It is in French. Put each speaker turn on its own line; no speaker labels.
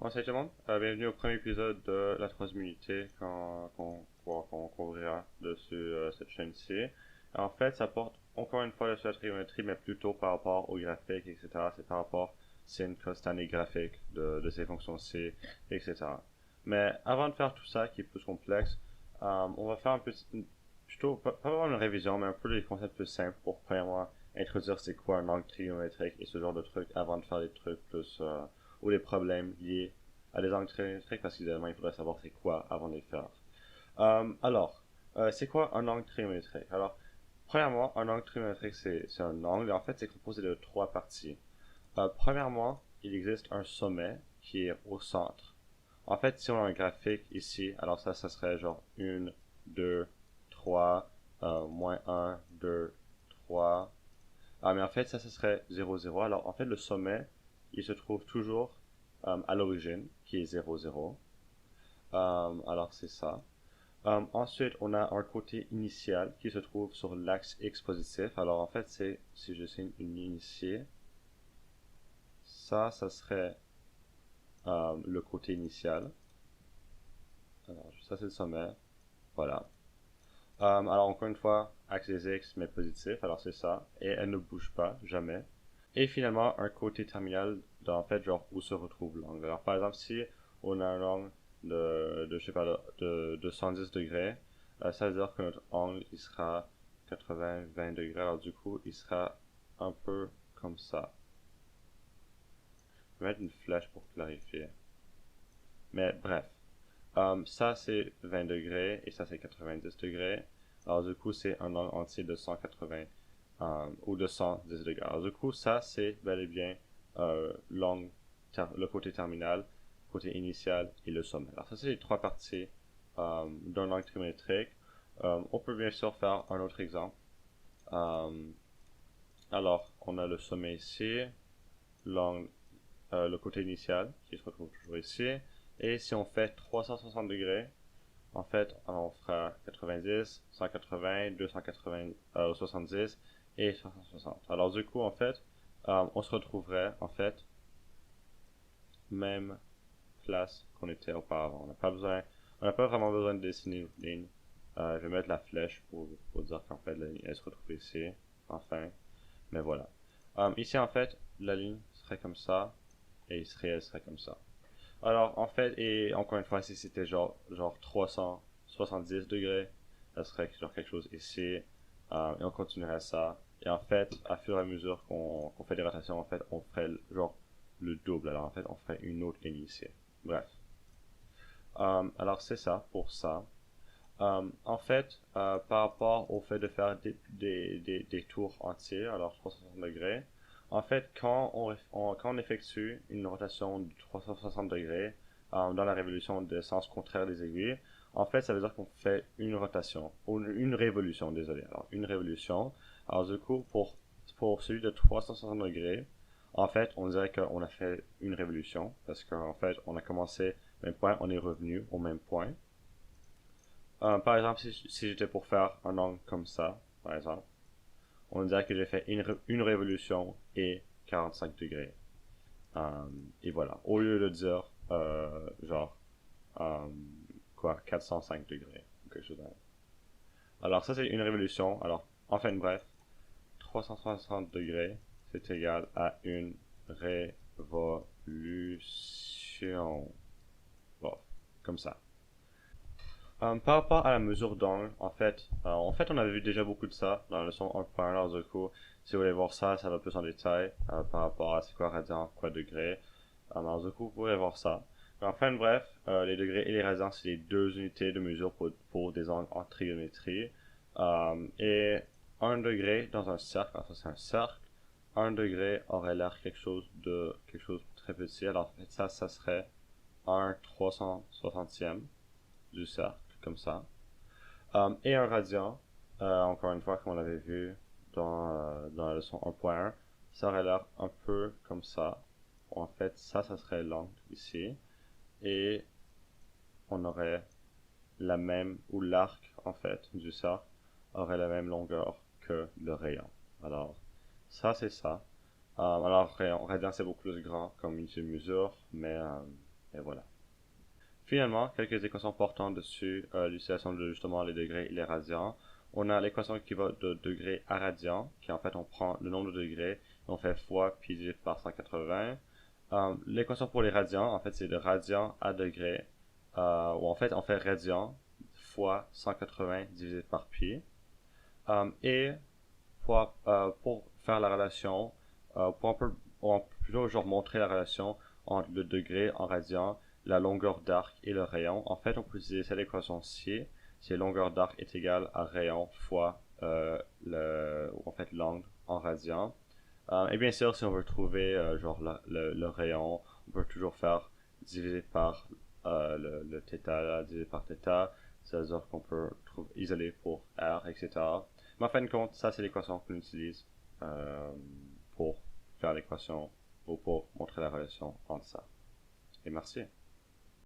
Bonjour salut tout le monde, bienvenue au premier épisode de la troisième unité qu'on couvrira dessus cette chaîne-ci. En fait, ça porte encore une fois sur la trigonométrie, mais plutôt par rapport au graphique, etc. C'est par rapport, c'est une costanée graphique de ces fonctions-ci, etc. Mais avant de faire tout ça, qui est plus complexe, on va faire un petit, plutôt, pas vraiment une révision, mais un peu des concepts plus simples pour premièrement introduire c'est quoi un angle trigonométrique et ce genre de trucs avant de faire des trucs plus ou des problèmes liés à des angles trigonométriques parce qu'évidemment il faudrait savoir c'est quoi avant de les faire. C'est quoi un angle trigonométrique? Alors, premièrement, un angle trigonométrique c'est un angle et en fait c'est composé de trois parties. Premièrement, il existe un sommet qui est au centre. En fait, si on a un graphique ici, alors ça serait genre 1, 2, 3, moins 1, 2, 3. Ah, mais en fait, ça serait 0, 0. Alors, en fait, le sommet, il se trouve toujours à l'origine, qui est 0, 0. Alors, c'est ça. Ensuite, on a un côté initial qui se trouve sur l'axe X positif. Alors, en fait, si je signe une ligne ici, ça serait le côté initial. Alors, ça, c'est le sommet. Voilà. Alors, encore une fois, axe des X, mais positif. Alors, c'est ça. Et elle ne bouge pas, jamais. Et finalement, un côté terminal, en fait, genre, où se retrouve l'angle. Alors, par exemple, si on a un angle je sais pas, de 110 degrés, ça veut dire que notre angle, il sera 80-20 degrés. Alors, du coup, il sera un peu comme ça. Je vais mettre une flèche pour clarifier. Mais bref, ça c'est 20 degrés et ça c'est 90 degrés. Alors du coup c'est un angle entier de 180 ou de 110 degrés. Alors du coup ça c'est bel et bien l'angle, le côté terminal, côté initial et le sommet. Alors ça c'est les trois parties d'un angle trigonométrique. On peut bien sûr faire un autre exemple. Euh, alors on a le sommet ici, l'angle le côté initial qui se retrouve toujours ici. Et si on fait 360 degrés, en fait, on fera 90, 180, 280, 70 et 360. Alors du coup, en fait, on se retrouverait, en fait, même place qu'on était auparavant. On n'a pas vraiment besoin de dessiner une ligne. Je vais mettre la flèche pour dire qu'en fait, la ligne, elle se retrouve ici, enfin. Mais voilà. Ici, en fait, la ligne serait comme ça et ici, elle serait comme ça. Alors, en fait, et encore une fois, si c'était genre 370 degrés, ça serait genre quelque chose ici, et on continuerait ça. Et en fait, à fur et à mesure qu'on fait des rotations, en fait, on ferait genre le double. Alors, en fait, on ferait une autre ligne ici. Bref. Alors, c'est ça pour ça. En fait, par rapport au fait de faire des tours entiers, alors 360 degrés, en fait, quand on effectue une rotation de 360 degrés dans la révolution de sens contraire des aiguilles, en fait, ça veut dire qu'on fait une rotation, ou une révolution, désolé. Alors, une révolution. Alors, du coup, pour celui de 360 degrés, en fait, on dirait qu'on a fait une révolution, parce qu'en fait, on a commencé au même point, on est revenu au même point. Par exemple, si j'étais pour faire un angle comme ça, par exemple, on dirait que j'ai fait une révolution et 45 degrés. Et voilà. Au lieu de dire, genre, euh, quoi, 405 degrés, ou quelque chose comme ça. Alors, ça, c'est une révolution. Alors, enfin, bref, 360 degrés, c'est égal à une révolution. Bon, comme ça. Par rapport à la mesure d'angle, en fait, on avait vu déjà beaucoup de ça dans la leçon 1.1. Alors, du coup, si vous voulez voir ça, ça va plus en détail par rapport à c'est quoi radian, quoi degré. Alors, du coup, vous pourrez voir ça. Mais enfin, bref, les degrés et les radians, c'est les deux unités de mesure pour des angles en trigonométrie. Et un degré dans un cercle, alors ça c'est un cercle, un degré aurait l'air quelque chose de très petit. Alors, en fait, ça serait un 360e du cercle comme ça. Et un radian, encore une fois, comme on l'avait vu dans la leçon 1.1, ça aurait l'air un peu comme ça. En fait, ça serait l'angle ici. Et on aurait la même, ou l'arc, en fait, du cercle, aurait la même longueur que le rayon. Alors, ça, c'est ça. Alors, radian, c'est beaucoup plus grand comme unité de mesure, mais Et voilà. Finalement, quelques équations portant dessus l'utilisation de justement les degrés et les radians. On a l'équation qui va de degrés à radians, qui en fait on prend le nombre de degrés et on fait fois pi divisé par 180. L'équation pour les radians, en fait c'est de radian à degré, ou en fait on fait radian fois 180 divisé par pi. Et pour faire la relation, on peut plutôt genre montrer la relation entre le degré en radian, la longueur d'arc et le rayon. En fait, on peut utiliser cette équation-ci, si longueur d'arc est égale à rayon fois en fait l'angle en radian. Et bien sûr, si on veut trouver genre le rayon, on peut toujours faire diviser par le θ, diviser par θ, c'est-à-dire qu'on peut isoler pour R, etc. Mais en fin de compte, ça c'est l'équation qu'on utilise euh, pour faire l'équation ou pour montrer la relation entre ça. Et merci.